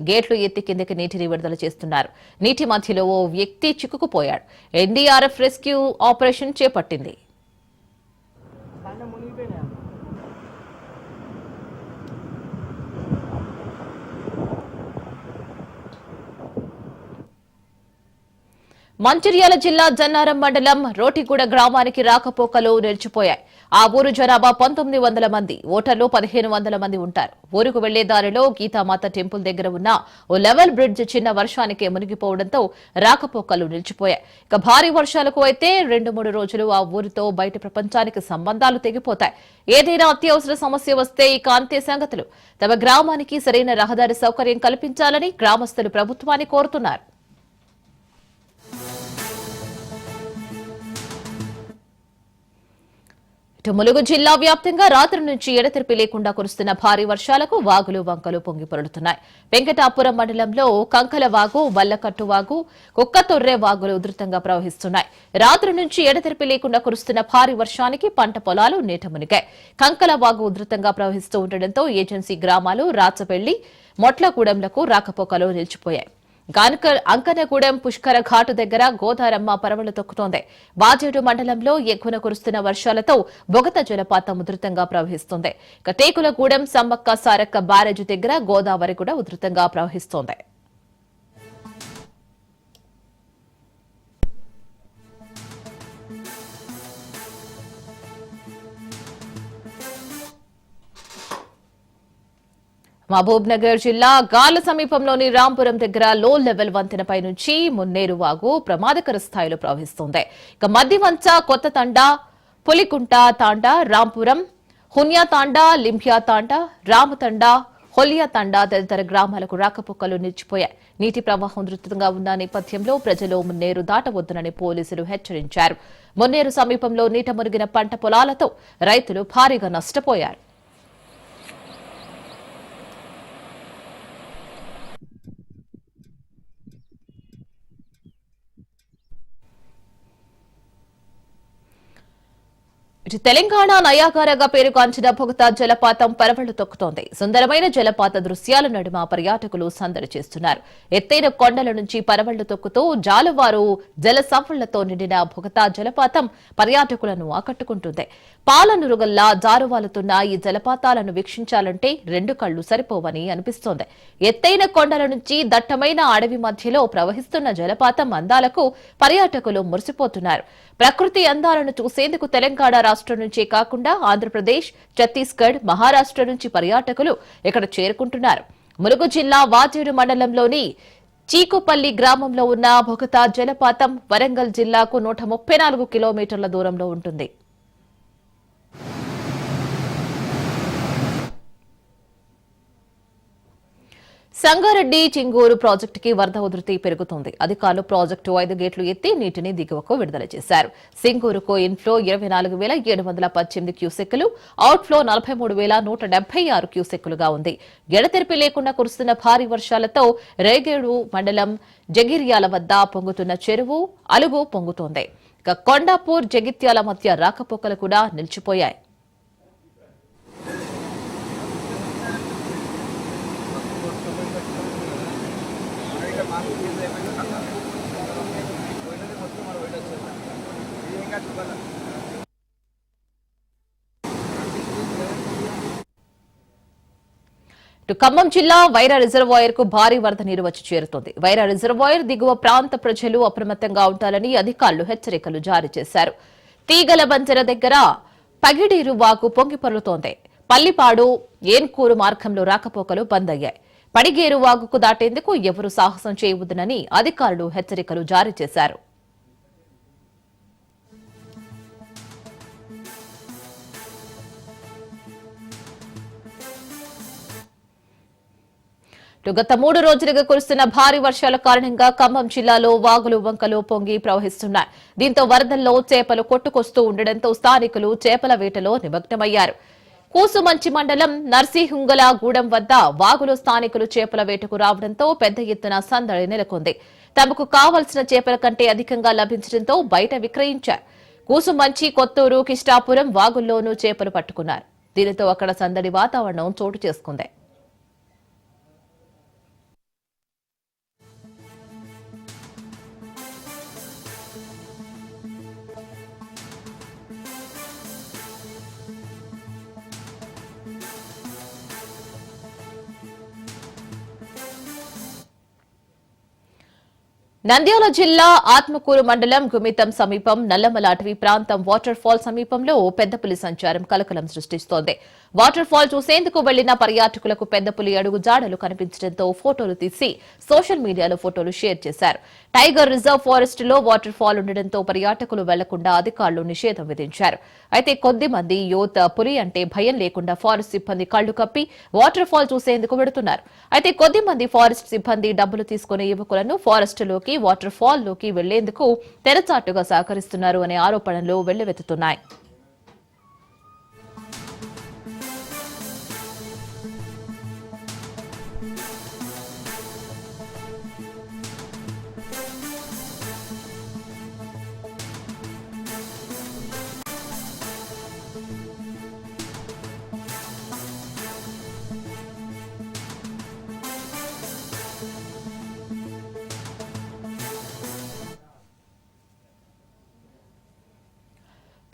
గేట్లు ఎత్తి కిందకి నీటిని విడుదల చేస్తున్నారు. నీటి మధ్యలో ఓ వ్యక్తి చిక్కుకుపోయాడు. ఎన్డీఆర్ఎఫ్ రెస్క్యూ ఆపరేషన్ చేపట్టింది. మంచిర్యాల జిల్లా జన్నారం మండలం రోటిగూడ గ్రామానికి రాకపోకలు నిలిచిపోయాయి. ఆ ఊరు జనాభా 1900 మంది, ఓటర్లు 1500 మంది ఉంటారు. ఊరుకు వెళ్లే దారిలో గీతామాత టెంపుల్ దగ్గర ఉన్న ఓ లెవెల్ బ్రిడ్జ్ చిన్న వర్షానికి మునిగిపోవడంతో రాకపోకలు నిలిచిపోయాయి. ఇక భారీ వర్షాలకు అయితే 2-3 రోజులు ఆ ఊరితో బయట ప్రపంచానికి సంబంధాలు తెగిపోతాయి. ఏదైనా అత్యవసర సమస్య వస్తే ఇక అంతే సంగతులు. తమ గ్రామానికి సరైన రహదారి సౌకర్యం కల్పించాలని గ్రామస్తులు ప్రభుత్వాన్ని కోరుతున్నారు. ములుగు జిల్లా వ్యాప్తంగా రాత్రి నుంచి ఎడతెరిపి లేకుండా కురుస్తున్న భారీ వర్షాలకు వాగులు వంకలు పొంగిపొరులుతున్నాయి. వెంకటాపురం మండలంలో కంకల వాగు, వల్లకట్టు వాగు, కుక్కతొర్రె వాగులు ఉధృతంగా ప్రవహిస్తున్నాయి. రాత్రి నుంచి ఎడతెరిపి లేకుండా కురుస్తున్న భారీ వర్షానికి పంట పొలాలు నీట మునిగాయి. కంకల వాగు ఉధృతంగా ప్రవహిస్తూ ఉండడంతో ఏజెన్సీ గ్రామాలు రాచపల్లి, మొట్లగూడెంలకు రాకపోకలు నిలిచిపోయాయి. అంకనగూడెం పుష్కర ఘాటు దగ్గర గోదారమ్మ పరవళ్లు తొక్కుతోంది. బాజేడు మండలంలో ఎగువన కురుస్తున్న వర్షాలతో బొగత జలపాతం ఉధృతంగా ప్రవహిస్తోంది. టేకులగూడెం సమ్మక్క సారక్క బ్యారేజ్ దగ్గర గోదావరి కూడా ఉధృతంగా ప్రవహిస్తోంది. మహబూబ్ నగర్ జిల్లా గాల సమీపంలోని రాంపురం దగ్గర లో లెవెల్ వంతెనపై నుంచి మున్నేరు వాగు ప్రమాదకర స్థాయిలో ప్రవహిస్తోంది. ఇక మద్దివంచ, కొత్త తండా, పులికుంట తాండా, రాంపురం, హున్యా తాండా, లింభియా తాండా, రామతండా, హొలియా తండా తదితర గ్రామాలకు రాకపోకలు నిలిచిపోయాయి. నీటి ప్రవాహం ఉధృతంగా ఉన్న నేపథ్యంలో ప్రజలు మున్నేరు దాటవద్దునని పోలీసులు హెచ్చరించారు. మున్నేరు సమీపంలో నీట మునిగిన పంట పొలాలతో రైతులు భారీగా నష్టపోయారు. తెలంగాణ నయాగారగా పేరుగాంచిన బొగత జలపాతం పరవళ్లు తొక్కుతోంది. సుందరమైన జలపాత దృశ్యాల నడుమ పర్యాటకులు సందడి చేస్తున్నారు. ఎత్తైన కొండల నుంచి పరవళ్లు తొక్కుతూ జాలువారు జల సంవళ్లతో నిండిన బొగత జలపాతం పర్యాటకులను ఆకట్టుకుంటుంది. పాలనురుగల్లా జారువాలుతున్న ఈ జలపాతాలను వీక్షించాలంటే 2 కళ్లు సరిపోవని అనిపిస్తోంది. ఎత్తైన కొండల నుంచి దట్టమైన అడవి మధ్యలో ప్రవహిస్తున్న జలపాతం అందాలకు పర్యాటకులు మురిసిపోతున్నారు. ప్రకృతి అందాలను చూసేందుకు తెలంగాణ రాష్ట్రం నుంచే కాకుండా ఆంధ్రప్రదేశ్, ఛత్తీస్గఢ్, మహారాష్ట్ర నుంచి పర్యాటకులు ఇక్కడ చేరుకుంటున్నారు. ములుగు జిల్లా వాజేడు మండలంలోని చీకుపల్లి గ్రామంలో ఉన్న బొగత జలపాతం వరంగల్ జిల్లాకు 134 కిలోమీటర్ల దూరంలో ఉంటుంది. సంగారెడ్డి చింగూరు ప్రాజెక్టుకి వరద ఉధృతి పెరుగుతుంది. అధికారులు ప్రాజెక్టు 5 గేట్లు ఎత్తి నీటిని దిగువకు విడుదల చేశారు. సింగూరుకు ఇన్ఫ్లో 24,718 క్యూసెక్కులు, అవుట్ఫ్లో 43,176 క్యూసెక్కులుగా ఉంది. ఎడతెరిపి లేకుండా కురుస్తున్న భారీ వర్షాలతో రేగేడు మండలం జగిర్యాల వద్ద పొంగుతున్న చెరువు అలుగు పొంగుతోంది. కొండాపూర్, జగిత్యాల మధ్య రాకపోకలు కూడా నిలిచిపోయాయి. ఖమ్మం జిల్లా వైరా రిజర్వాయర్ కు భారీ వరద నీరు వచ్చి చేరుతోంది. వైరా రిజర్వాయర్ దిగువ ప్రాంత ప్రజలు అప్రమత్తంగా ఉండాలని అధికారులు హెచ్చరికలు జారీ చేశారు. తీగల బంజర దగ్గర పగిడీరు వాగు పొంగిపొర్లుతోంది. పల్లిపాడు, ఏన్కూరు మార్గంలో రాకపోకలు బంద్ అయ్యాయి. పడిగేరు వాగుకు దాటేందుకు ఎవరూ సాహసం చేయవద్దని అధికారులు హెచ్చరికలు జారీ చేశారు. గత 3 రోజులుగా కురుస్తున్న భారీ వర్షాల కారణంగా ఖమ్మం జిల్లాలో వాగులు వంకలు పొంగి ప్రవహిస్తున్నాయి. దీంతో వరదల్లో చేపలు కొట్టుకొస్తూ ఉండడంతో స్థానికులు చేపల వేటలో నిమగ్నమయ్యారు. కూసుమంచి మండలం నర్సింహుంగల గూడెం వద్ద వాగులో స్థానికులు చేపల వేటకు రావడంతో పెద్ద ఎత్తున సందడి నెలకొంది. తమకు కావలసిన చేపల కంటే అధికంగా లభించడంతో బయట విక్రయించారు. కూసుమంచి, కొత్తూరు, కిష్టాపురం వాగుల్లోనూ చేపలు పట్టుకున్నారు. దీనితో అక్కడ సందడి వాతావరణం చోటు చేసుకుంది. నంద్యాల జిల్లా ఆత్మకూరు మండలం గుమితం సమీపం నల్లమల అటవీ ప్రాంతం వాటర్ ఫాల్ సమీపంలో పెద్ద పులి సంచారం కలకలం సృష్టిస్తోంది. వాటర్ ఫాల్ చూసేందుకు వెళ్లిన పర్యాటకులకు పెద్ద పులి అడుగు జాడలు కనిపించడంతో ఫోటోలు తీసి సోషల్ మీడియాలో ఫోటోలు షేర్ చేశారు. టైగర్ రిజర్వ్ ఫారెస్ట్ లో వాటర్ ఫాల్ ఉండడంతో పర్యాటకులు వెళ్లకుండా అధికారులు నిషేధం విధించారు. అయితే కొద్ది మంది యువత పులి అంటే భయం లేకుండా ఫారెస్ట్ సిబ్బంది కళ్లు కప్పి వాటర్ ఫాల్ చూసేందుకు వెడుతున్నారు. అయితే కొద్ది మంది ఫారెస్ట్ సిబ్బంది డబ్బులు తీసుకునే యువకులను ఫారెస్ట్ లోకి వాటర్ ఫాల్ లోకి వెళ్లేందుకు తెరచాటుగా సహకరిస్తున్నారు అనే ఆరోపణలు వెల్లువెత్తుతున్నాయి.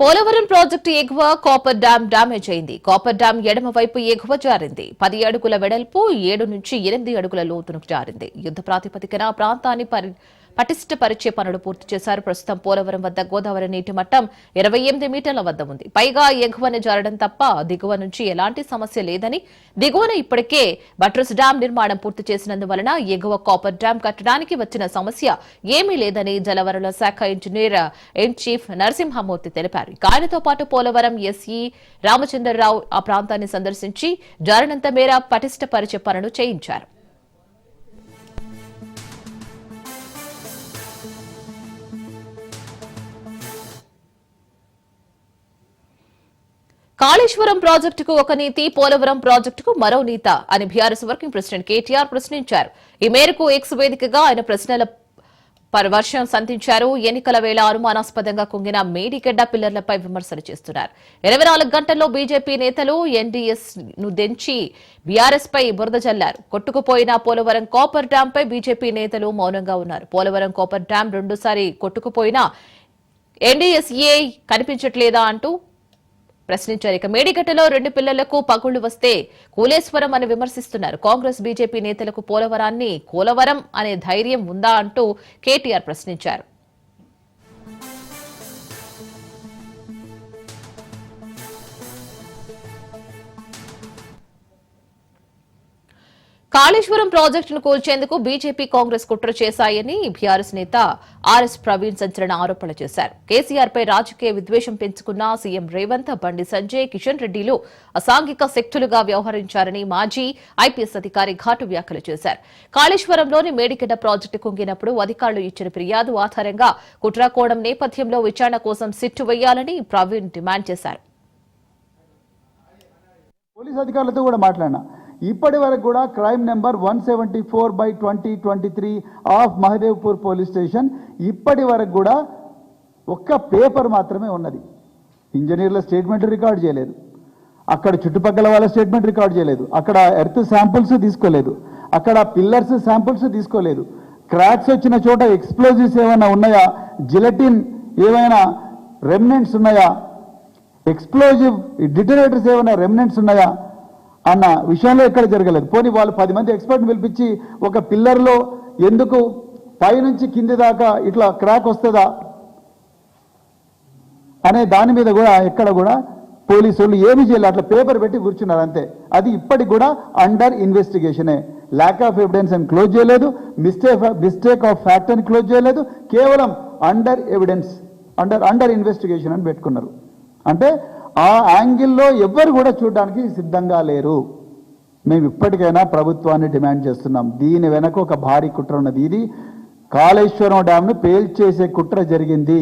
పోలవరం ప్రాజెక్టు ఎగువ కాపర్ డ్యాం డ్యామేజ్ అయింది. కాపర్ డ్యాం ఎడమ వైపు ఎగువ జారింది. 10 అడుగుల వెడల్పు 7 నుంచి 8 అడుగుల లోతును జారింది. యుద్ధ ప్రాతిపదికన ప్రాంతాన్ని పటిష్టపరిచే పనులు పూర్తి చేశారు. ప్రస్తుతం పోలవరం వద్ద గోదావరి నీటి మట్టం 28 మీటర్ల వద్ద ఉంది. పైగా ఎగువన జారడం తప్ప దిగువ నుంచి ఎలాంటి సమస్య లేదని, దిగువన ఇప్పటికే బట్రస్ డ్యాం నిర్మాణం పూర్తి చేసినందువలన ఎగువ కాపర్ డ్యాం కట్టడానికి వచ్చిన సమస్య ఏమీ లేదని జలవనరుల శాఖ ఇంజనీర్ ఇన్ చీఫ్ నరసింహమూర్తి తెలిపారు. ఆయనతో పాటు పోలవరం ఎస్ఈ రామచంద్రరావు ఆ ప్రాంతాన్ని సందర్శించి జారినంత మేర పటిష్టపరిచే పనులు చేయించారు. కాళేశ్వరం ప్రాజెక్టుకు ఒక నీతి, పోలవరం ప్రాజెక్టుకు మరో నీత అని బీఆర్ఎస్ వర్కింగ్ ప్రెసిడెంట్ కేటీఆర్ ప్రశ్నించారు. ఈ మేరకు ఎక్స్ వేదికగా ఆయన ప్రశ్నల వర్షం సంధించారు. ఎన్నికల వేళ అనుమానాస్పదంగా కుంగిన మేడిగడ్డ పిల్లర్లపై విమర్శలు చేస్తున్నారు. 24 గంటల్లో బీజేపీ నేతలు ఎన్డీఎస్ ను దెంచి బీఆర్ఎస్ పై బురద జల్లారు. కొట్టుకుపోయిన పోలవరం కాపర్ డ్యాం పై బీజేపీ నేతలు మౌనంగా ఉన్నారు. పోలవరం కాపర్ డ్యాం రెండోసారి కొట్టుకుపోయినా ఎన్డీఎస్ఏ కనిపించట్లేదా అంటూ ప్రశ్నించారు. ఇక మేడిగడ్డలో 2 పిల్లలకు పగుళ్లు వస్తే కూలేశ్వరం అని విమర్శిస్తున్నారు. కాంగ్రెస్ బీజేపీ నేతలకు పోలవరాన్ని కూలవరం అనే ధైర్యం ఉందా అంటూ కేటీఆర్ ప్రశ్నించారు. కాళేశ్వరం ప్రాజెక్టును కూల్చేందుకు బీజేపీ కాంగ్రెస్ కుట్ర చేశాయని బీఆర్ఎస్ నేత ఆర్ఎస్ ప్రవీణ్ సంచలన ఆరోపణలు చేశారు. కేసీఆర్ పై రాజకీయ విద్వేషం పెంచుకున్న సీఎం రేవంత్, బండి సంజయ్, కిషన్ రెడ్డిలు అసాంఘిక శక్తులుగా వ్యవహరించారని మాజీ ఐపీఎస్ అధికారి ఘాటు వ్యాఖ్యలు చేశారు. కాళేశ్వరంలోని మేడిగడ్డ ప్రాజెక్టు కుంగినప్పుడు అధికారులు ఇచ్చిన ఫిర్యాదు ఆధారంగా కుట్రకోణం నేపథ్యంలో విచారణ కోసం సిట్టు వేయాలని ప్రవీణ్ డిమాండ్ చేశారు. పోలీస్ అధికారులతో కూడా మాట్లాడినా ఇప్పటి వరకు కూడా crime number 174/2023 of Mahadevpur police station ఇప్పటి వరకు కూడా ఒక్క పేపర్ మాత్రమే ఉన్నది. ఇంజనీర్ల స్టేట్మెంట్ రికార్డ్ చేయలేదు, అక్కడ చుట్టుపక్కల వాళ్ళ స్టేట్మెంట్ రికార్డ్ చేయలేదు, అక్కడ ఎర్త్ శాంపుల్స్ తీసుకోలేదు, అక్కడ పిల్లర్స్ శాంపుల్స్ తీసుకోలేదు. క్రాక్స్ వచ్చిన చోట ఎక్స్ప్లోజివ్స్ ఏమైనా ఉన్నాయా, జిలటిన్ ఏమైనా రెమినెంట్స్ ఉన్నాయా, ఎక్స్ప్లోజివ్ డిటరేటర్స్ ఏమైనా రెమినెంట్స్ ఉన్నాయా అన్న విషయంలో ఎక్కడ జరగలేదు. పోనీ వాళ్ళు 10 మంది ఎక్స్పర్ట్ని పిలిపించి ఒక పిల్లర్లో ఎందుకు పైనుంచి కింది దాకా ఇట్లా క్రాక్ వస్తుందా అనే దాని మీద కూడా ఎక్కడ కూడా పోలీసులు ఏమీ చేయలేదు, అట్లా పేపర్ పెట్టి కూర్చున్నారు అంతే. అది ఇప్పటికి కూడా అండర్ ఇన్వెస్టిగేషనే. ల్యాక్ ఆఫ్ ఎవిడెన్స్ అని క్లోజ్ చేయలేదు, మిస్టేక్ ఆఫ్ ఫ్యాక్ట్ అని క్లోజ్ చేయలేదు, కేవలం అండర్ ఎవిడెన్స్ అండర్ ఇన్వెస్టిగేషన్ అని పెట్టుకున్నారు. అంటే ఆ యాంగిల్లో ఎవ్వరు కూడా చూడడానికి సిద్ధంగా లేరు. మేము ఇప్పటికైనా ప్రభుత్వాన్ని డిమాండ్ చేస్తున్నాం, దీని వెనక ఒక భారీ కుట్ర ఉన్నది. ఇది కాళేశ్వరం డ్యాంను పేల్చేసే కుట్ర జరిగింది.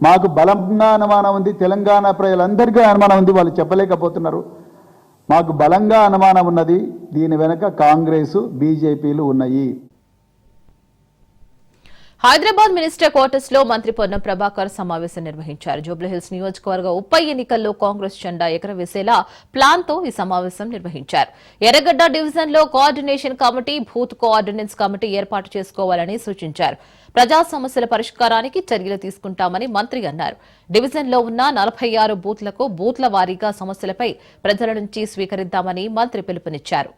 మాకు బలంగా అనుమానం ఉంది, తెలంగాణ ప్రజలందరికీ అనుమానం ఉంది, వాళ్ళు చెప్పలేకపోతున్నారు. మాకు బలంగా అనుమానం ఉన్నది, దీని వెనక కాంగ్రెస్ బీజేపీలు ఉన్నాయి. హైదరాబాద్ మినిస్టర్ క్వార్టర్స్ లో మంత్రి పొన్నం ప్రభాకర్ సమావేశం నిర్వహించారు. జూబ్లీహిల్స్ నియోజకవర్గ ఉప ఎన్నికల్లో కాంగ్రెస్ జెండా ఎగరవేసేలా ప్లాన్ తో ఈ సమావేశం నిర్వహించారు. ఎర్రగడ్డ డివిజన్ లో కోఆర్డినేషన్ కమిటీ, బూత్ కోఆర్డినెన్స్ కమిటీ ఏర్పాటు చేసుకోవాలని సూచించారు. ప్రజా సమస్యల పరిష్కారానికి చర్యలు తీసుకుంటామని మంత్రి అన్నారు. డివిజన్ లో ఉన్న 46 బూత్లకు బూత్ల వారీగా సమస్యలపై ప్రజల నుంచి స్వీకరిద్దామని మంత్రి పిలుపునిచ్చారు.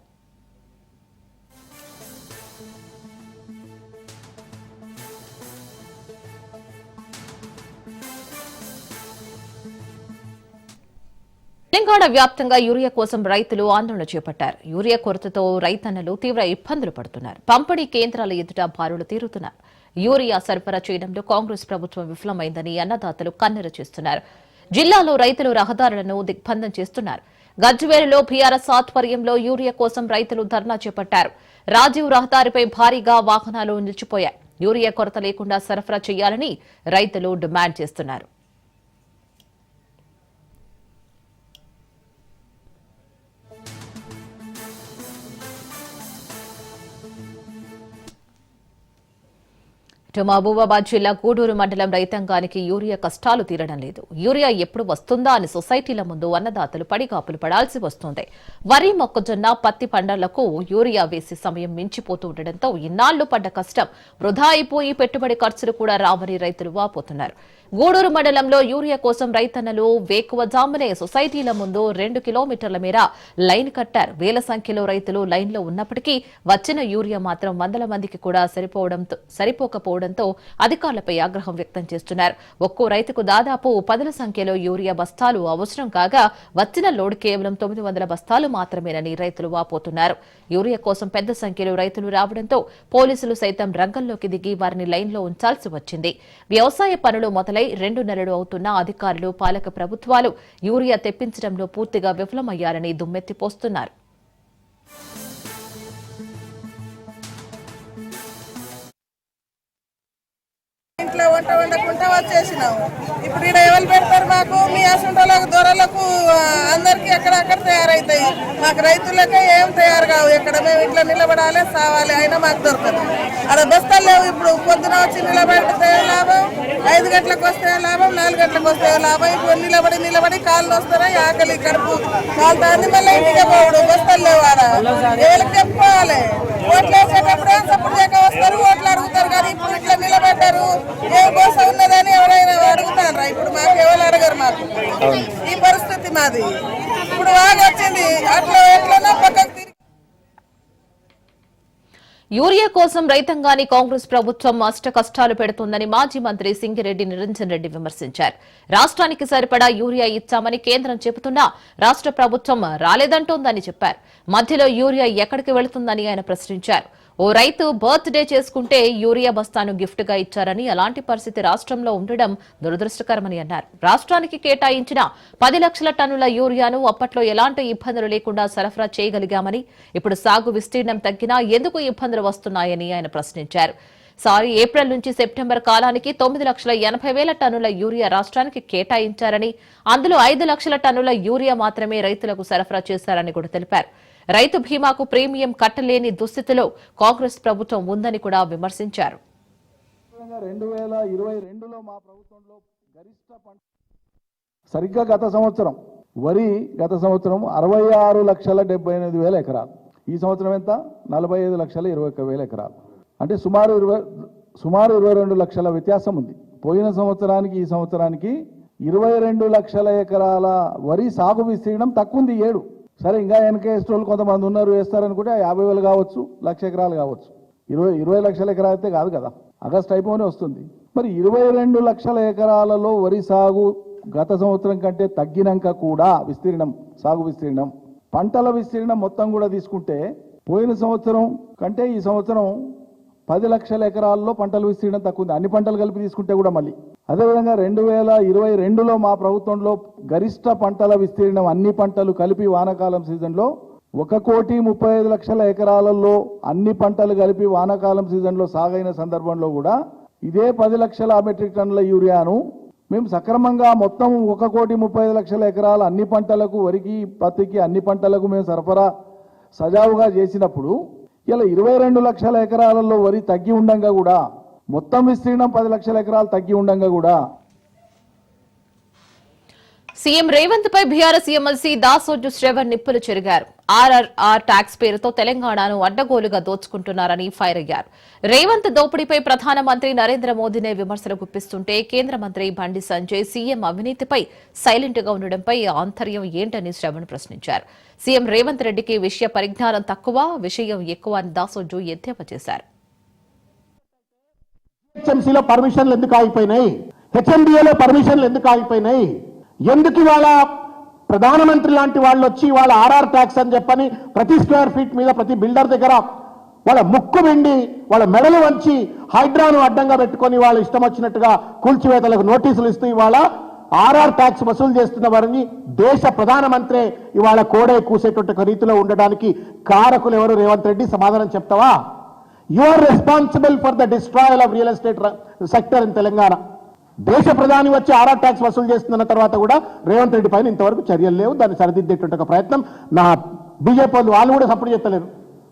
తెలంగాణ వ్యాప్తంగా యూరియా కోసం రైతులు ఆందోళన చేపట్టారు. యూరియా కొరతతో రైతన్నలు తీవ్ర ఇబ్బందులు పడుతున్నారు. పంపిణీ కేంద్రాల ఎదుట బారులు తీరుతున్నారు. యూరియా సరఫరా చేయడంలో కాంగ్రెస్ ప్రభుత్వం విఫలమైందని అన్నదాతలు కన్నెర చేస్తున్నారు. జిల్లాలో రైతులు రహదారులను దిగ్బంధం చేస్తున్నారు. గజ్వేలులో బీఆర్ఎస్ ఆధ్వర్యంలో యూరియా కోసం రైతులు ధర్నా చేపట్టారు. రాజీవ్ రహదారిపై భారీగా వాహనాలు నిలిచిపోయాయి. యూరియా కొరత లేకుండా సరఫరా చేయాలని రైతులు డిమాండ్ చేస్తున్నారు. మహబూబాబాద్ జిల్లా గూడూరు మండలం రైతాంగానికి యూరియా కష్టాలు తీరడం లేదు. యూరియా ఎప్పుడు వస్తుందా అని సొసైటీల ముందు అన్నదాతలు పడిగాపులు పడాల్సి వస్తోంది. వరి, మొక్కజొన్న, పత్తి పంటలకు యూరియా వేసే సమయం మించిపోతూ ఉండడంతో ఇన్నాళ్లు పడ్డ కష్టం వృధా అయిపోయి పెట్టుబడి ఖర్చులు కూడా రావని రైతులు వాపోతున్నారు. గూడూరు మండలంలో యూరియా కోసం రైతన్నలు వేకువజామునే సొసైటీల ముందు 2 కిలోమీటర్ల మేర లైన్ కట్టారు. వేల సంఖ్యలో రైతులు లైన్లో ఉన్నప్పటికీ వచ్చిన యూరియా మాత్రం వందల మందికి కూడా సరిపోకపోవడంతో అధికారులపై ఆగ్రహం వ్యక్తం చేస్తున్నారు. ఒక్కో రైతుకు దాదాపు 10ల సంఖ్యలో యూరియా బస్తాలు అవసరం కాగా వచ్చిన లోడ్ కేవలం 900 బస్తాలు మాత్రమేనని రైతులు వాపోతున్నారు. యూరియా కోసం పెద్ద సంఖ్యలో రైతులు రావడంతో పోలీసులు సైతం రంగంలోకి దిగి వారిని లైన్లో ఉంచాల్సి వచ్చింది. వ్యవసాయ పనులు మొదలై 2 నెలలు అవుతున్న అధికారులు, పాలక ప్రభుత్వాలు యూరియా తెప్పించడంలో పూర్తిగా విఫలమయ్యారని దుమ్మెత్తిపోస్తున్నారు. ఇంట్లో వంట వండకుండా వచ్చేసినాము. ఇప్పుడు ఇక్కడ ఎవరు పెడతారు మాకు? మీ అసంటోళ్ళకు, దొరలకు అందరికి అక్కడక్కడ తయారవుతాయి. మాకు రైతులకే ఏం తయారు కావు. ఇక్కడ మేము ఇట్లా నిలబడాలి, సావాలి, అయినా మాకు దొరకదు. అక్కడ బస్తాలు లేవు. ఇప్పుడు పొద్దున వచ్చి నిలబడితే లాభం, 5 గంటలకు వస్తే లాభం, 4 గంటలకు వస్తే లాభం. ఇప్పుడు నిలబడి కాళ్ళు వస్తాయి, ఆకలి, కడుపు కాలుతాంది. మళ్ళీ ఇంటికి పోవడు. బస్తాలు లేవు. ఆడ ఏళ్ళకి చెప్పుకోవాలి. ఓట్లు వేసేటప్పుడు సపోర్ట్ చేయక వస్తారు, ఓట్లు అడుగుతారు. కానీ ఇప్పుడు ఇట్లా నిలబడ్డారు, ఏం కోసం ఉన్నదని ఎవరైనా అడుగుతారా? ఇప్పుడు మాకు ఎవరు అడగరు. మాకు ఈ పరిస్థితి మాది. ఇప్పుడు బాగా వచ్చింది. అట్లా ఎట్లన్నా పక్కకు తిరిగి యూరియా కోసం రైతాంగాన్ని కాంగ్రెస్ ప్రభుత్వం అష్ట కష్టాలు పెడుతోందని మాజీ మంత్రి సింగిరెడ్డి నిరంజన్ రెడ్డి విమర్శించారు. రాష్ట్రానికి సరిపడా యూరియా ఇచ్చామని కేంద్రం చెబుతున్నా రాష్ట్ర ప్రభుత్వం రాలేదంటోందని చెప్పారు. మధ్యలో యూరియా ఎక్కడికి వెళుతుందని ఆయన ప్రశ్నించారు. ఓ రైతు బర్త్ డే చేసుకుంటే యూరియా బస్తాను గిఫ్ట్ గా ఇచ్చారని, అలాంటి పరిస్థితి రాష్ట్రంలో ఉండడం దురదృష్టకరమని అన్నారు. రాష్ట్రానికి కేటాయించిన 10 లక్షల టన్నుల యూరియాను అప్పట్లో ఎలాంటి ఇబ్బందులు లేకుండా సరఫరా చేయగలిగామని, ఇప్పుడు సాగు విస్తీర్ణం తగ్గినా ఎందుకు ఇబ్బందులు వస్తున్నాయని ఆయన ప్రశ్నించారు. ఏప్రిల్ నుంచి సెప్టెంబర్ కాలానికి 9,80,000 టన్నుల యూరియా రాష్ట్రానికి కేటాయించారని, అందులో 5 లక్షల టన్నుల యూరియా మాత్రమే రైతులకు సరఫరా చేశారని కూడా తెలిపారు. రైతు బీమాకు ప్రీమియం కట్టలేని దుస్థితిలో కాంగ్రెస్ ప్రభుత్వం ఉందని కూడా విమర్శించారు. 2022లో మా ప్రభుత్వంలో గరిష్ట పంట సరిగ్గా గత సంవత్సరం 66,78,000 ఎకరాలు. ఈ సంవత్సరం ఎంత? 45,21,000 ఎకరాలు. అంటే సుమారు 22 లక్షల వ్యత్యాసం ఉంది. పోయిన సంవత్సరానికి ఈ సంవత్సరానికి 22 లక్షల ఎకరాల వరి సాగు విస్తీర్ణం తక్కువ ఉంది. 7 సరే, ఇంకా వెనకేసేటోళ్ళు కొంతమంది ఉన్నారు, వేస్తారనుకుంటే 50,000 కావచ్చు, 1,00,000 ఎకరాలు కావచ్చు. 20 లక్షల ఎకరాలు అయితే కాదు కదా, ఆగస్టు అయిపోనే వస్తుంది. మరి 22 లక్షల ఎకరాలలో వరి సాగు గత సంవత్సరం కంటే తగ్గినాక కూడా సాగు విస్తీర్ణం, పంటల విస్తీర్ణం మొత్తం కూడా తీసుకుంటే పోయిన సంవత్సరం కంటే ఈ సంవత్సరం 10 లక్షల ఎకరాల్లో పంటల విస్తీర్ణం తక్కువ ఉంది. అన్ని పంటలు కలిపి తీసుకుంటే కూడా మళ్ళీ అదేవిధంగా 2022లో మా ప్రభుత్వంలో గరిష్ట పంటల విస్తీర్ణం అన్ని పంటలు కలిపి వానాకాలం సీజన్లో 1,35,00,000 ఎకరాలలో అన్ని పంటలు కలిపి వానాకాలం సీజన్లో సాగైన సందర్భంలో కూడా ఇదే 10 లక్షల మెట్రిక్ టన్నుల యూరియాను మేము సక్రమంగా మొత్తం 1,35,00,000 ఎకరాల అన్ని పంటలకు, వరికి, పత్తికి, అన్ని పంటలకు మేము సరఫరా సజావుగా చేసినప్పుడు ఇలా 22 లక్షల ఎకరాలలో వరి తగ్గి ఉండంగా కూడా, మొత్తం విస్తీర్ణం 10 లక్షల ఎకరాలు తగ్గి ఉండంగా కూడా సీఎం రేవంత్ పై బీఆర్ఎస్ ఎమ్మెల్సీ దాసోజు శ్రవణ్ నిప్పులు చెరిగారు. ఆర్ఆర్ఆర్ ట్యాక్స్ పేరుతో తెలంగాణను అడ్డగోలుగా దోచుకుంటున్నారని ఫైర్ అయ్యారు. రేవంత్ దోపిడీపై ప్రధానమంత్రి నరేంద్ర మోదీనే విమర్శలు గుప్పిస్తుంటే కేంద్ర మంత్రి బండి సంజయ్ సీఎం అవినీతిపై సైలెంట్ గా ఉండడంపై ఆంతర్యం ఏంటని శ్రవణ్ ప్రశ్నించారు. సీఎం రేవంత్ రెడ్డికి విషయ పరిజ్ఞానం తక్కువ, విషయం ఎక్కువ అని దాసోజు ఎద్దేవా చేశారు. హెచ్ఎంసీలో పర్మిషన్లు ఎందుకు ఆగిపోయినాయి? హెచ్ఎండిఏలో పర్మిషన్లు ఎందుకు ఆగిపోయినాయి? ఎందుకు ఇవాళ ప్రధానమంత్రి లాంటి వాళ్ళు వచ్చి వాళ్ళ ఆర్ఆర్ ట్యాక్స్ అని చెప్పని ప్రతి స్క్వేర్ ఫీట్ మీద ప్రతి బిల్డర్ దగ్గర వాళ్ళ ముక్కు వెండి వాళ్ళ మెడలు వంచి హైడ్రాను అడ్డంగా పెట్టుకొని వాళ్ళు ఇష్టం వచ్చినట్టుగా కూల్చివేతలకు నోటీసులు ఇస్తూ ఇవాళ ఆర్ఆర్ ట్యాక్స్ వసూలు చేస్తున్న వారిని దేశ ప్రధానమంత్రి ఇవాళ కోడే కూసేటువంటి రీతిలో ఉండడానికి కారకులు ఎవరు? రేవంత్ రెడ్డి, సమాధానం చెప్తావా? You are responsible for the destroyal of real estate sector in Telangana. దేశ ప్రధాని వచ్చి ఆర్ఆర్ ట్యాక్స్ వసూలు చేస్తున్న తర్వాత కూడా రేవంత్ రెడ్డి పైన ఇంతవరకు చర్యలు లేవు. దాన్ని సరిదిద్దేటువంటి ఒక ప్రయత్నం నా బీజేపీ వాళ్ళు కూడా సపోర్ట్ చేస్తలేరు.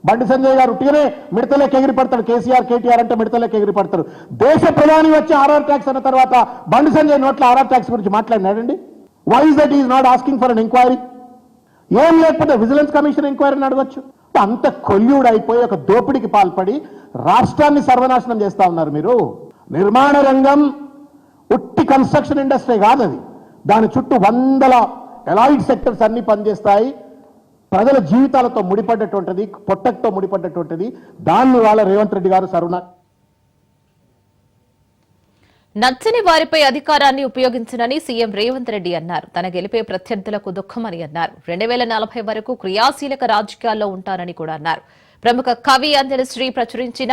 బండి సంజయ్ గారు ఉట్టిగానే మిడతలేకి ఎగిరి పడతాడు. కేసీఆర్, కేటీఆర్ అంటే మిడతలేకి ఎగిరి పడతారు. దేశ ప్రధాని వచ్చి ఆర్ఆర్ ట్యాక్స్ అన్న తర్వాత బండి సంజయ్ నోట్ల ఆర్ఆర్ ట్యాక్స్ గురించి మాట్లాడినాడండి. Why is that is not asking for an enquiry? ఏం లేకపోతే విజిలెన్స్ కమిషన్ ఎంక్వైరీని అడగచ్చు. అంత కొల్యూడ్ అయిపోయి ఒక దోపిడికి పాల్పడి రాష్ట్రాన్ని సర్వనాశనం చేస్తా ఉన్నారు మీరు. నిర్మాణ రంగం ఉట్టి కన్స్ట్రక్షన్ ఇండస్ట్రీ కాదు అది. దాని చుట్టూ వందల ఎలాయిడ్ సెక్టర్స్ అన్ని పనిచేస్తాయి. ప్రజల జీవితాలతో ముడిపడ్డటువంటిది, పొట్టతో ముడిపడ్డటువంటిది. దాన్ని వాళ్ళ రేవంత్ రెడ్డి గారు నచ్చని వారిపై అధికారాన్ని ఉపయోగించనని సీఎం రేవంత్ రెడ్డి అన్నారు. తన గెలిపే ప్రత్యర్థులకు దుఃఖమని అన్నారు. 2040 వరకు క్రియాశీలక రాజకీయాల్లో ఉంటారని కూడా అన్నారు. ప్రముఖ కవి అంజలిశ్రీ ప్రచురించిన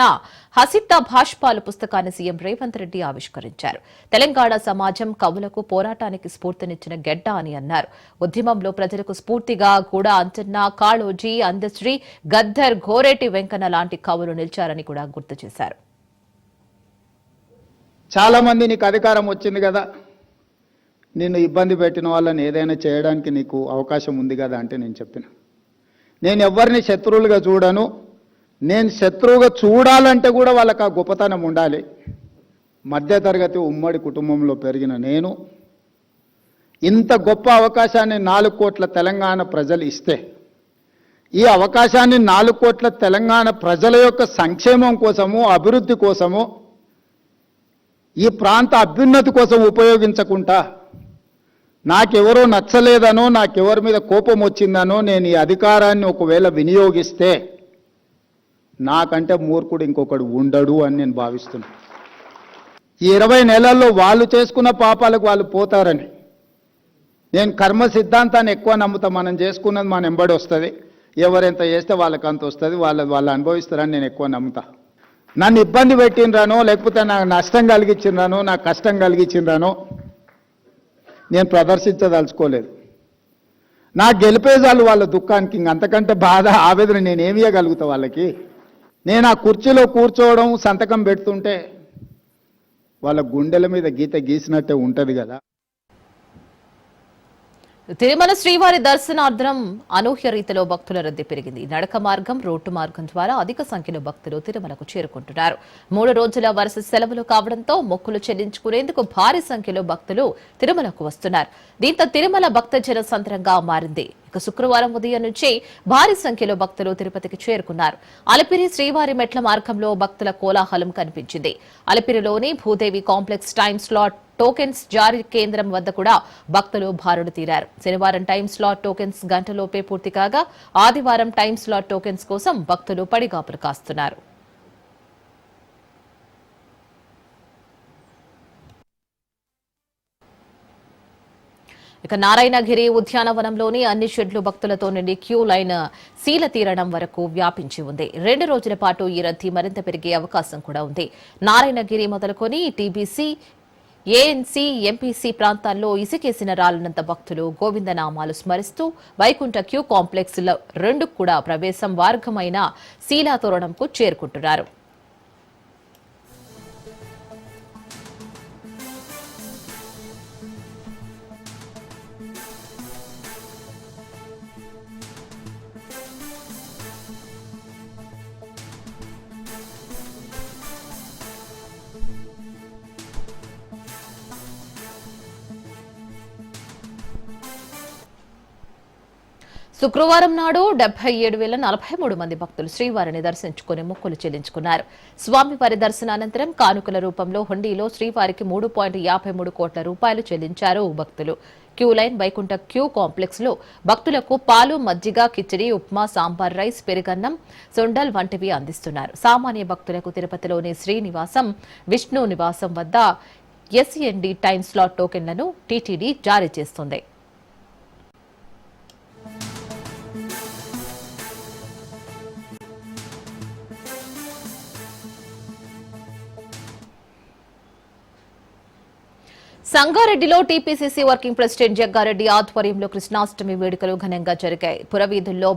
హసిత భాష్పాలు పుస్తకాన్ని సీఎం రేవంత్ రెడ్డి ఆవిష్కరించారు. తెలంగాణ సమాజం కవులకు పోరాటానికి స్ఫూర్తినిచ్చిన గెడ్డ అని అన్నారు. ఉద్యమంలో ప్రజలకు స్ఫూర్తిగా కూడా అంచన్న, కాళోజీ, అందశ్రీ, గద్దర్, ఘోరేటి వెంకన్న లాంటి కవులు నిలిచారని కూడా గుర్తు చేశారు. చాలా మంది నీకు అధికారం వచ్చింది కదా, నిన్ను ఇబ్బంది పెట్టిన వాళ్ళని ఏదైనా చేయడానికి నీకు అవకాశం ఉంది కదా అంటే నేను చెప్పిన, నేను ఎవరిని శత్రువులుగా చూడను. నేను శత్రువుగా చూడాలంటే కూడా వాళ్ళకి ఆ గొప్పతనం ఉండాలి. మధ్యతరగతి ఉమ్మడి కుటుంబంలో పెరిగిన నేను ఇంత గొప్ప అవకాశాన్ని 4 కోట్ల తెలంగాణ ప్రజలు ఇస్తే, ఈ అవకాశాన్ని 4 కోట్ల తెలంగాణ ప్రజల యొక్క సంక్షేమం కోసము, అభివృద్ధి కోసము, ఈ ప్రాంత అభ్యున్నతి కోసం ఉపయోగించకుండా నాకెవరో నచ్చలేదనో, నాకెవరి మీద కోపం వచ్చిందనో నేను ఈ అధికారాన్ని ఒకవేళ వినియోగిస్తే నాకంటే మూర్ఖుడు ఇంకొకడు ఉండడు అని నేను భావిస్తున్నాను. ఈ 20 నెలల్లో వాళ్ళు చేసుకున్న పాపాలకు వాళ్ళు పోతారని నేను కర్మ సిద్ధాంతాన్ని ఎక్కువ నమ్ముతా. మనం చేసుకున్నది మన ఎంబడి వస్తుంది, ఎవరెంత చేస్తే వాళ్ళకి అంత వస్తుంది, వాళ్ళు అనుభవిస్తారని నేను ఎక్కువ నమ్ముతా. నన్ను ఇబ్బంది పెట్టినరానో, లేకపోతే నాకు నష్టం కలిగించినరానో, నాకు కష్టం కలిగించినరానో నేను ప్రదర్శించదలుచుకోలేదు. నాకు గెలిపేజాలు వాళ్ళ దుఃఖానికి, ఇంకంతకంటే బాధ, ఆవేదన నేనేమి ఇవ్వగలుగుతా వాళ్ళకి? నేను ఆ కుర్చీలో కూర్చోవడం, సంతకం పెడుతుంటే వాళ్ళ గుండెల మీద గీత గీసినట్టే ఉంటుంది కదా. తిరుమల శ్రీవారి దర్శనార్థం అనూహ్య రీతిలో భక్తుల రద్దీ పెరిగింది. నడక మార్గం, రోడ్డు మార్గం ద్వారా అధిక సంఖ్యలో భక్తులు తిరుమలకు చేరుకుంటున్నారు. 3 రోజుల వరుస సెలవులు కావడంతో మొక్కులు చెల్లించుకునేందుకు భారీ సంఖ్యలో భక్తులు తిరుమలకు వస్తున్నారు. దీంతో తిరుమల భక్తజన సంద్రంగా మారింది. ఇక శుక్రవారం ఉదయం నుంచి భారీ సంఖ్యలో భక్తులు తిరుపతికి చేరుకున్నారు. అలిపిరి శ్రీవారి మెట్ల మార్గంలో భక్తుల కోలాహలం కనిపించింది. అలిపిరిలోని Bhudevi complex time slot tokens జారీ కేంద్రం వద్ద కూడా భక్తులు బారులు తీరారు. శనివారం టైం స్లాట్ టోకెన్స్ గంటలోపే పూర్తి కాగా ఆదివారం టైం స్లాట్ టోకెన్స్ కోసం భక్తులు పడిగాపులు కాస్తున్నారు. ఇక నారాయణగిరి ఉద్యానవనంలోని అన్ని షెడ్లు భక్తులతో నిండి క్యూ లైన్ శీల తీరడం వరకు వ్యాపించి ఉంది. 2 రోజుల పాటు ఈ రద్దీ మరింత పెరిగే అవకాశం కూడా ఉంది. నారాయణగిరి మొదలుకొని టీబీసీ, ఏఎన్సీ, ఎంపీసీ ప్రాంతాల్లో ఇసుకేసిన రాలినంత భక్తులు గోవిందనామాలు స్మరిస్తూ వైకుంఠ క్యూ కాంప్లెక్స్ 2 కూడా ప్రవేశం మార్గమైన శీలాతోరణంకు చేరుకుంటున్నారు. శుక్రవారం నాడు 77,043 మంది భక్తులు శ్రీవారిని దర్శించుకుని మొక్కులు చెల్లించుకున్నారు. స్వామివారి దర్శనానంతరం కానుకల రూపంలో హుండీలో శ్రీవారికి 3.53 కోట్ల రూపాయలు చెల్లించారు భక్తులు. Queue line Vaikuntha queue complex లో భక్తులకు పాలు, మజ్జిగ, కిచిడి, ఉప్మా, సాంబార్ రైస్, పెరుగన్నం, సొండల్ వంటివి అందిస్తున్నారు. సామాన్య భక్తులకు తిరుపతిలోని శ్రీనివాసం, విష్ణు నివాసం వద్ద ఎస్ఎన్డి టైం స్లాట్ టోకెన్లను టీటీడీ జారీ చేస్తుంది. సంగారెడ్డిలో టీపీసీసీ వర్కింగ్ ప్రెసిడెంట్ జగ్గారెడ్డి ఆధ్వర్యంలో కృష్ణాష్టమి వేడుకలు ఘనంగా జరిగాయి. పురవీధుల్లో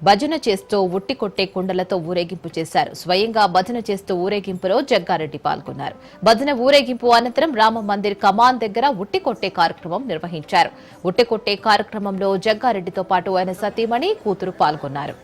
భజన చేస్తూ ఉట్టి కొట్టే కుండలతో ఊరేగింపు చేశారు. స్వయంగా భజన చేస్తూ ఊరేగింపులో జగ్గారెడ్డి పాల్గొన్నారు. భజన ఊరేగింపు అనంతరం రామ మందిర్ కమాన్ దగ్గర ఉట్టి కొట్టే కార్యక్రమం నిర్వహించారు. ఉట్టి కొట్టే కార్యక్రమంలో జగ్గారెడ్డితో పాటు ఆయన సతీమణి కూతురు పాల్గొన్నారు.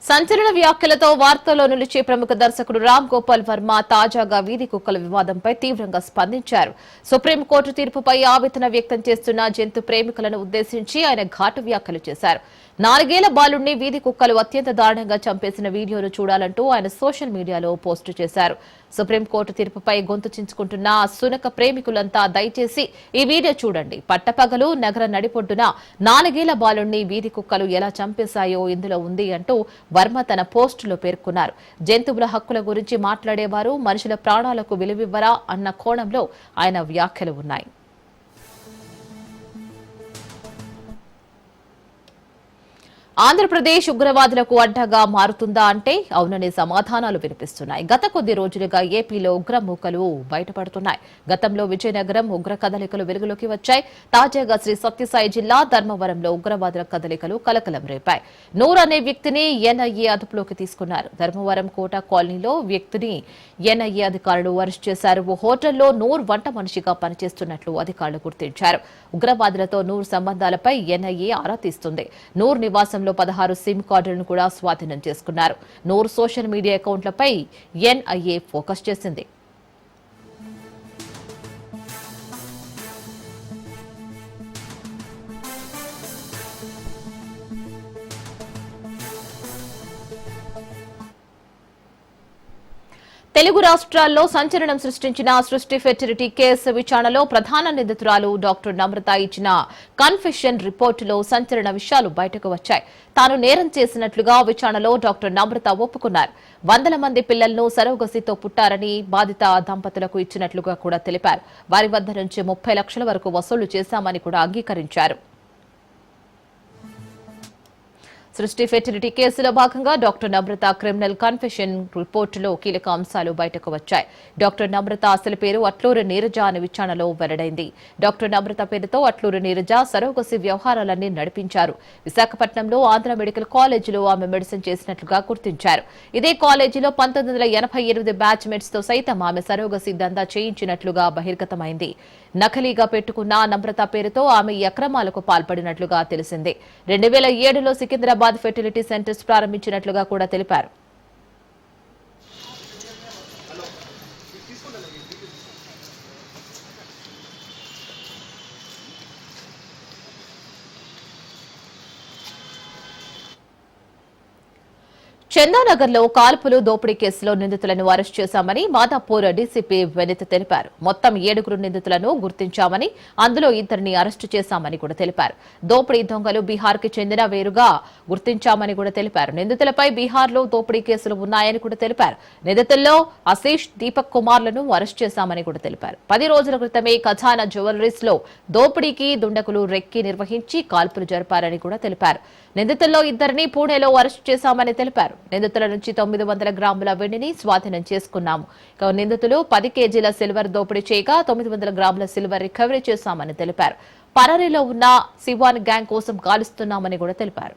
సంచలన వ్యాఖ్యలతో వార్తల్లో నిలిచే ప్రముఖ దర్శకుడు రామ్ గోపాల్ వర్మ తాజాగా వీధి కుక్కల వివాదంపై తీవ్రంగా స్పందించారు. సుప్రీంకోర్టు తీర్పుపై ఆవేదన వ్యక్తం చేస్తున్న జంతు ప్రేమికులను ఉద్దేశించి ఆయన ఘాటు వ్యాఖ్యలు చేశారు. 4 ఏళ్ల బాలుడిని వీధి కుక్కలు అత్యంత దారుణంగా చంపేసిన వీడియోను చూడాలంటూ ఆయన సోషల్ మీడియాలో పోస్టు చేశారు. సుప్రీంకోర్టు తీర్పుపై గొంతు చించుకుంటున్న సునక ప్రేమికులంతా దయచేసి ఈ వీడియో చూడండి. పట్టపగలు నగర నడిపొడ్డున 4 ఏళ్ల బాలుడిని వీధి కుక్కలు ఎలా చంపేశాయో ఇందులో ఉంది అంటూ వర్మ తన పోస్టులో పేర్కొన్నారు. జంతువుల హక్కుల గురించి మాట్లాడేవారు మనుషుల ప్రాణాలకు విలువివ్వరా అన్న కోణంలో ఆయన వ్యాఖ్యలు ఉన్నాయి. ఆంధ్రప్రదేశ్ ఉగ్రవాదులకు అడ్డగా మారుతుందా అంటే అవుననే సమాధానాలు వినిపిస్తున్నాయి. గత కొద్ది రోజులుగా ఏపీలో ఉగ్ర మూకలు బయటపడుతున్నాయి. గతంలో విజయనగరం ఉగ్ర కదలికలు వెలుగులోకి వచ్చాయి. తాజాగా శ్రీ సత్యసాయి జిల్లా ధర్మవరంలో ఉగ్రవాదుల కదలికలు కలకలం రేపాయి. నూర్ అనే వ్యక్తిని ఎన్ఐఏ అదుపులోకి తీసుకున్నారు. ధర్మవరం కోట కాలనీలో వ్యక్తిని ఎన్ఐఏ అధికారులు అరెస్ట్ చేశారు. ఓ హోటల్లో నూర్ వంట మనిషిగా పనిచేస్తున్నట్లు అధికారులు గుర్తించారు. ఉగ్రవాదులతో నూర్ సంబంధాలపై ఎన్ఐఏ ఆరా తీస్తుంది. నూర్ నివాసంలో 16 సిమ్ కార్డులను కూడా స్వాధీనం చేసుకున్నారు. నూర్ సోషల్ మీడియా అకౌంట్లపై ఎన్ఐఏ ఫోకస్ చేసింది. తెలుగు రాష్ట్రాల్లో సంచలనం సృష్టించిన సృష్టి ఫెర్టిలిటీ కేసు విచారణలో ప్రధాన నిందితురాలు డాక్టర్ నమ్రత ఇచ్చిన కన్ఫెషన్ రిపోర్టులో సంచలన విషయాలు బయటకు వచ్చాయి. తాను నేరం చేసినట్లుగా విచారణలో డాక్టర్ నమ్రత ఒప్పుకున్నారు. 100 మంది పిల్లలను సరోగసితో పుట్టారని బాధిత దంపతులకు ఇచ్చినట్లుగా కూడా తెలిపారు. వారి వద్ద నుంచి 30 లక్షల వరకు వసూలు చేశామని కూడా అంగీకరించారు. సృష్టి ఫెర్టిలిటీ కేసులో భాగంగా డాక్టర్ నమ్రత క్రిమినల్ కన్ఫెషన్ రిపోర్టులో కీలక అంశాలు బయటకు వచ్చాయి. డాక్టర్ నమ్రత అసలు పేరు అట్లూరి నీరజ అని విచారణలో వెల్లడైంది. డాక్టర్ నమ్రత పేరుతో అట్లూరి నీరజ సరోగసి వ్యవహారాలన్నీ నడిపించారు. విశాఖపట్నంలో ఆంధ్ర మెడికల్ కాలేజీలో ఆమె మెడిసిన్ చేసినట్లుగా గుర్తించారు. ఇదే కాలేజీలో 1988 బ్యాచ్ మేట్స్ తో సైతం ఆమె సరోగసి దందా చేయించినట్లుగా బహిర్గతమైంది. నకలీగా పెట్టుకున్న నమ్రత పేరుతో ఆమె ఈ అక్రమాలకు పాల్పడినట్లుగా తెలిసింది. 2007లో సికింద్రాబాద్ ఫెర్టిలిటీ సెంటర్స్ ప్రారంభించినట్లుగా కూడా తెలిపారు. చందానగర్లో కాల్పులు దోపిడీ కేసులో నిందితులను అరెస్ట్ చేశామని మాదాపూర్ డీసీపీ వినీత్ తెలిపారు. మొత్తం 7 నిందితులను గుర్తించామని, అందులో 2 అరెస్టు చేశామని కూడా తెలిపారు. దోపిడీ దొంగలు బీహార్ కి చెందిన వేరుగా గుర్తించామని కూడా తెలిపారు. నిందితులపై బీహార్లో దోపిడీ కేసులు ఉన్నాయని కూడా తెలిపారు. నిందితుల్లో ఆశీష్, దీపక్ కుమార్లను అరెస్ట్ చేశామని కూడా తెలిపారు. 10 రోజుల క్రితమే ఖజానా జ్యువెలరీస్ లో దోపిడీకి దుండగులు రెక్కి నిర్వహించి కాల్పులు జరిపారని కూడా తెలిపారు. నిందితుల్లో 2 పూణేలో అరెస్టు చేశామని తెలిపారు. నిందితుల నుంచి 900 గ్రాముల వెండిని స్వాధీనం చేసుకున్నాము. నిందితులు 10 కేజీల సిల్వర్ దోపిడీ చేయగా 900 గ్రాముల సిల్వర్ రికవరీ చేశామని తెలిపారు. పరారీలో ఉన్న సివాన్ గ్యాంగ్ కోసం గాలిస్తున్నామని కూడా తెలిపారు.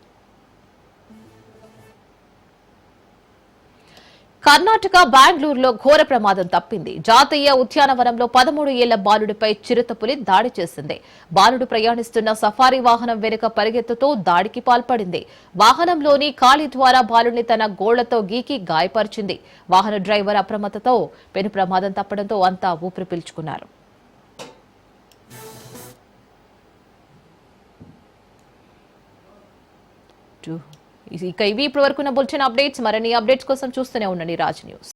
కర్ణాటక బెంగళూరులో ఘోర ప్రమాదం తప్పింది. జాతీయ ఉద్యానవనంలో 13 ఏళ్ల బాలుడిపై చిరుతపులి దాడి చేసింది. బాలుడు ప్రయాణిస్తున్న సఫారీ వాహనం వెనుక పరిగెత్తుతూ దాడికి పాల్పడింది. వాహనంలోని ఖాళీ ద్వారా బాలుడిని తన గోళ్లతో గీకి గాయపరిచింది. వాహన డ్రైవర్ అప్రమత్తతో పెను ప్రమాదం తప్పడంతో అంతా ఊపిరి పీల్చుకున్నారు. ఇక ఇవి ఇప్పటి వరకున్న బులెటిన్ అప్డేట్స్. మరిన్ని అప్డేట్స్ కోసం చూస్తూనే ఉండండి రాజ్ న్యూస్.